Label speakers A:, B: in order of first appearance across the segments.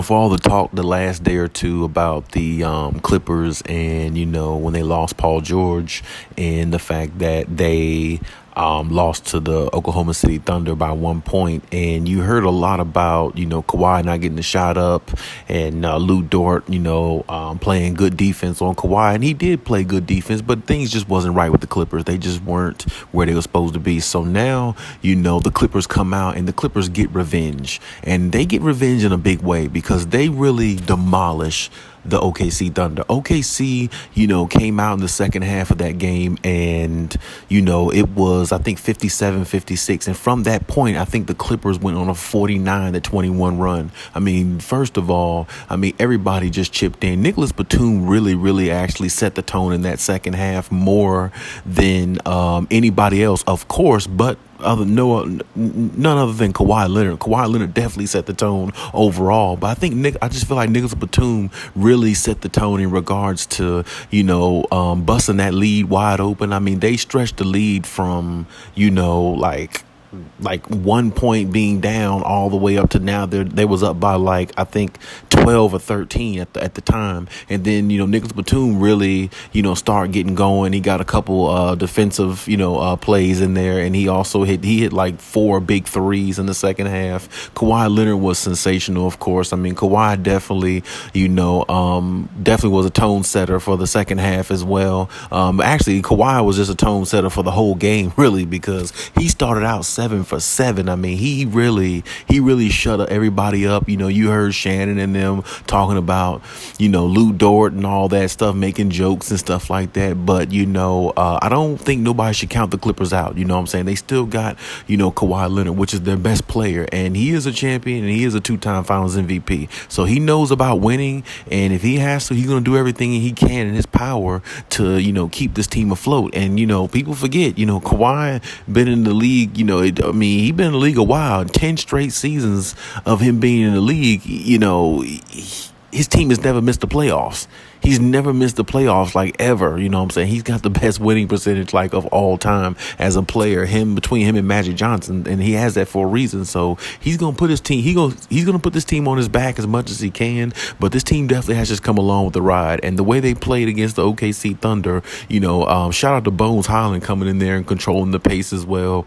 A: For all the talk the last day or two about the Clippers and, when they lost Paul George and the fact that they lost to the Oklahoma City Thunder by 1 point. And you heard a lot about, Kawhi not getting the shot up and Lou Dort, playing good defense on Kawhi. And he did play good defense, but things just wasn't right with the Clippers. They just weren't where they were supposed to be. So now, the Clippers come out and the Clippers get revenge. And they get revenge in a big way because they really demolish the OKC Thunder. OKC, came out in the second half of that game and, it was, I think, 57-56. And from that point, I think the Clippers went on a 49-21 run. I mean, first of all, everybody just chipped in. Nicholas Batum really actually set the tone in that second half more than anybody else, of course, but none other than Kawhi Leonard. Kawhi Leonard definitely set the tone overall, but I just feel like Nicholas Batum really set the tone in regards to busting that lead wide open. I mean, they stretched the lead from like 1 point being down all the way up to now they was up by I think 12 or 13 at the time. And then Nicholas Batum really started getting going. He got a couple defensive plays in there, and he also hit like 4 big threes in the second half. Kawhi Leonard was sensational, of course. I mean, Kawhi definitely was a tone setter for the second half as well. Actually, Kawhi was just a tone setter for the whole game, really, because he started out 7 for 7. I mean, he really shut everybody up. You heard Shannon and them talking about, Lou Dort and all that stuff, making jokes and stuff like that. But, I don't think nobody should count the Clippers out. You know what I'm saying? They still got, Kawhi Leonard, which is their best player. And he is a champion and he is a 2-time Finals MVP. So he knows about winning. And if he has to, he's going to do everything he can in his power to, keep this team afloat. And, people forget, Kawhi been in the league, he's been in the league a while. 10 straight seasons of him being in the league, his team has never missed the playoffs. He's never missed the playoffs ever. You know what I'm saying? He's got the best winning percentage of all time as a player. Between him and Magic Johnson, and he has that for a reason. So he's gonna put his team. He's gonna put this team on his back as much as he can. But this team definitely has just come along with the ride. And the way they played against the OKC Thunder, shout out to Bones Highland coming in there and controlling the pace as well,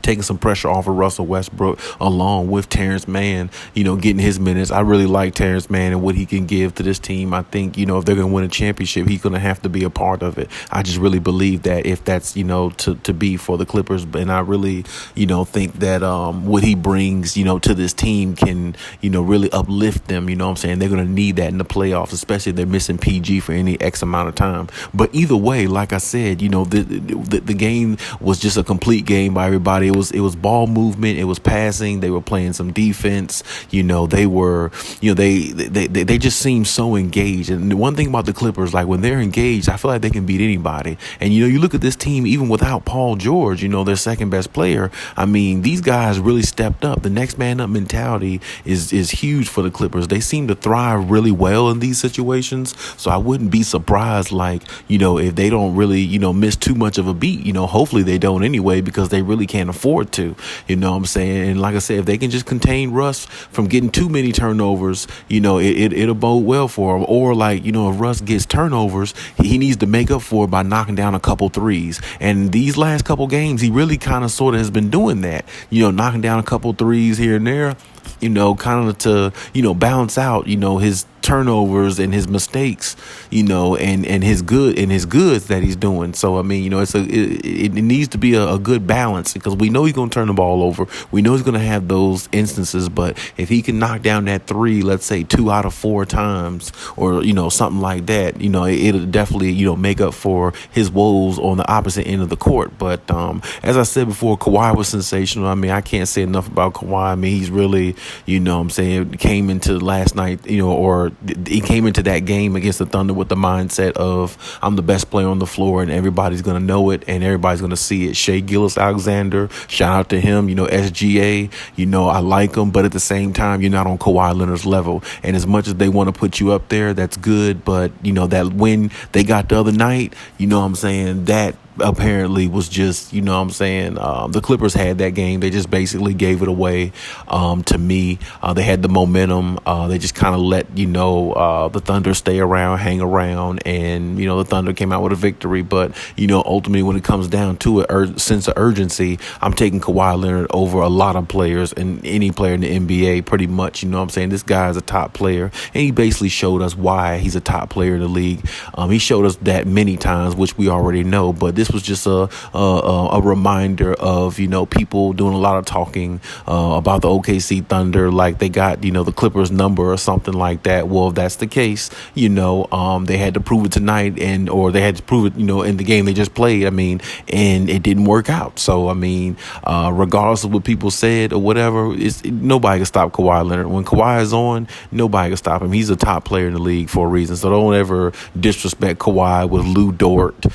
A: taking some pressure off of Russell Westbrook, along with Terrence Mann, getting his minutes. I really like Terrence Mann and what he can give to this team. I think, if they're going to win a championship, he's going to have to be a part of it. I just really believe that if that's, to be for the Clippers. And I really, think that what he brings, to this team can, really uplift them. You know what I'm saying? They're going to need that in the playoffs, especially if they're missing PG for any X amount of time. But either way, like I said, the game was just a complete game by everybody. It was ball movement. It was passing. They were playing some defense. They were, they just seemed so engaged. And the one thing about the Clippers, when they're engaged, I feel like they can beat anybody. And, you look at this team, even without Paul George, their second best player. I mean, these guys really stepped up. The next man up mentality is huge for the Clippers. They seem to thrive really well in these situations. So I wouldn't be surprised, if they don't really, miss too much of a beat. Hopefully they don't anyway, because they really can't afford to, what I'm saying? And like I said, if they can just contain Russ from getting too many turnovers, it'll bode well for him. Or if Russ gets turnovers, he needs to make up for it by knocking down a couple threes. And these last couple games, he really kind of sort of has been doing that, knocking down a couple threes here and there. kind of to, balance out, his turnovers and his mistakes, and his goods that he's doing. So I mean, it needs to be a good balance, because we know he's going to turn the ball over. We know he's going to have those instances, but if he can knock down that three, let's say 2 out of 4 times, or something like that, it'll definitely make up for his woes on the opposite end of the court. But as I said before, Kawhi was sensational. I mean, I can't say enough about Kawhi. I mean, he's really, came into last night, or he came into that game against the Thunder with the mindset of, I'm the best player on the floor and everybody's going to know it and everybody's going to see it. Shai Gilgeous-Alexander, shout out to him, SGA, I like him, but at the same time, you're not on Kawhi Leonard's level. And as much as they want to put you up there, that's good. But, that win they got the other night, that apparently was just, the Clippers had that game. They just basically gave it away to me. They had the momentum. They just kind of let, the Thunder stay around, hang around, and, the Thunder came out with a victory. But, ultimately when it comes down to it, sense of urgency, I'm taking Kawhi Leonard over a lot of players and any player in the NBA pretty much. This guy is a top player, and he basically showed us why he's a top player in the league. He showed us that many times, which we already know, but this was just a reminder of, people doing a lot of talking about the OKC Thunder, like they got, the Clippers number or something like that. Well, if that's the case, they had to prove it tonight, or they had to prove it, in the game they just played. I mean, and it didn't work out. So, I mean, regardless of what people said or whatever, nobody can stop Kawhi Leonard. When Kawhi is on, nobody can stop him. He's a top player in the league for a reason. So don't ever disrespect Kawhi with Lou Dort,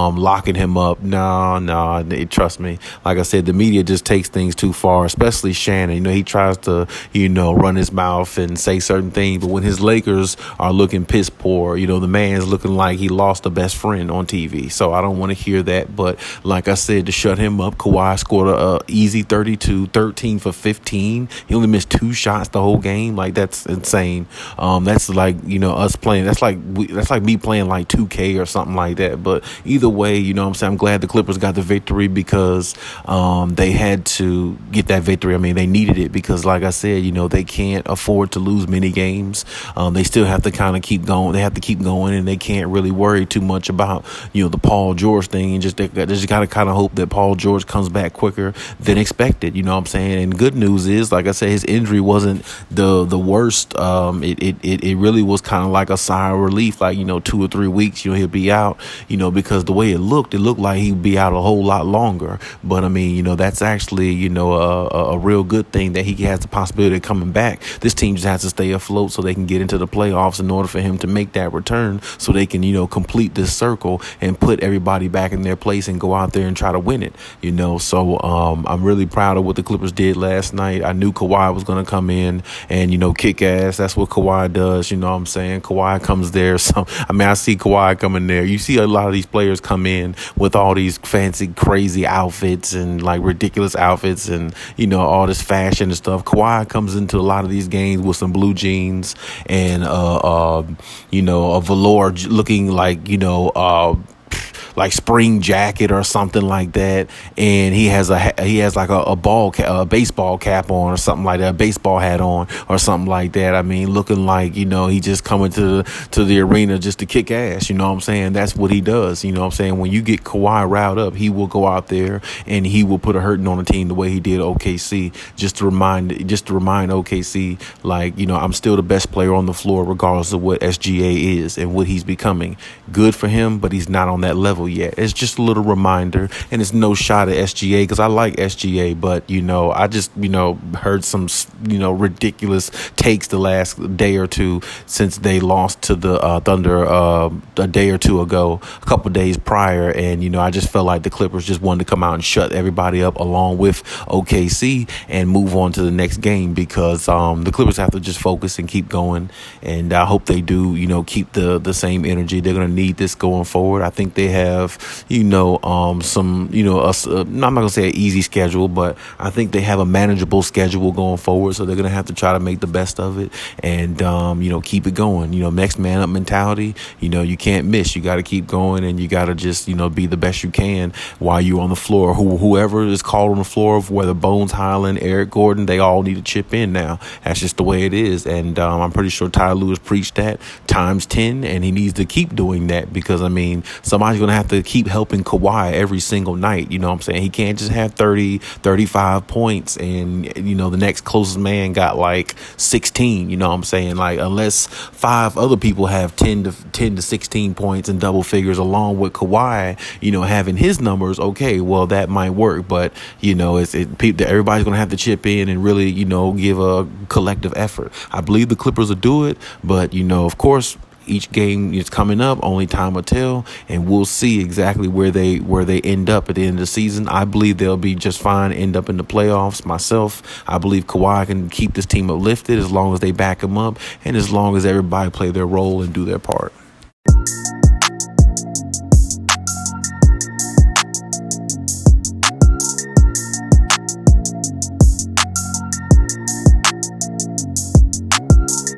A: locking him up. No, trust me. Like I said, the media just takes things too far, especially Shannon. He tries to, run his mouth and say certain things, but when his Lakers are looking piss poor, the man's looking like he lost a best friend on TV. So I don't want to hear that. But like I said, to shut him up, Kawhi scored a easy 32, 13 for 15. He only missed 2 shots the whole game. Like, that's insane. That's like, us playing. That's like me playing like 2K or something like that. But either way, I'm glad the Clippers got the victory, because they had to get that victory. I mean, they needed it, because like I said, they can't afford to lose many games. They still have to kind of keep going. They have to keep going, and they can't really worry too much about, the Paul George thing. And they just got to kind of hope that Paul George comes back quicker than expected. And good news is, like I said, his injury wasn't the worst. It really was kind of like a sigh of relief, like, 2 or 3 weeks, he'll be out, because the way it looked like he'd be out a whole lot longer. But I mean, that's actually, a real good thing that he has the possibility of coming back. This team just has to stay afloat so they can get into the playoffs in order for him to make that return, so they can, complete this circle and put everybody back in their place and go out there and try to win it, So I'm really proud of what the Clippers did last night. I knew Kawhi was going to come in and, kick ass. That's what Kawhi does, Kawhi comes there. So, I mean, I see Kawhi coming there. You see a lot of these players come in with all these fancy, crazy outfits and like ridiculous outfits and, all this fashion and stuff. Kawhi comes into a lot of these games with some blue jeans and, a velour looking like spring jacket or something like that, and he has like a baseball cap on or something like that, a baseball hat on or something like that. I mean, looking like he just coming to the arena just to kick ass. That's what he does. When you get Kawhi riled up, he will go out there and he will put a hurting on the team the way he did OKC, just to remind OKC, like, I'm still the best player on the floor regardless of what SGA is and what he's becoming. Good for him, but he's not on that level yet. It's just a little reminder, and it's no shot at SGA, because I like SGA, but I just heard some ridiculous takes the last day or two since they lost to the Thunder a day or two ago, a couple days prior, and I just felt like the Clippers just wanted to come out and shut everybody up along with OKC and move on to the next game, because the Clippers have to just focus and keep going, and I hope they do keep the same energy. They're going to need this going forward. I think they have have, some, I'm not going to say an easy schedule, but I think they have a manageable schedule going forward. So they're going to have to try to make the best of it and, keep it going. Next man up mentality, you can't miss. You got to keep going and you got to just, be the best you can while you're on the floor. Whoever is called on the floor, whether Bones Highland, Eric Gordon, they all need to chip in now. That's just the way it is. And I'm pretty sure Ty Lewis preached that times 10, and he needs to keep doing that because, somebody's going to have to keep helping Kawhi every single night. You know what I'm saying? He can't just have 30, 35 points and, the next closest man got like 16. You know what I'm saying? Like, unless 5 other people have 10 to 16 points and double figures along with Kawhi, having his numbers, okay, well, that might work. But, everybody's going to have to chip in and really, give a collective effort. I believe the Clippers will do it, but, of course, each game is coming up. Only time will tell, and we'll see exactly where they end up at the end of the season. I believe they'll be just fine, end up in the playoffs. Myself, I believe Kawhi can keep this team uplifted as long as they back him up and as long as everybody play their role and do their part.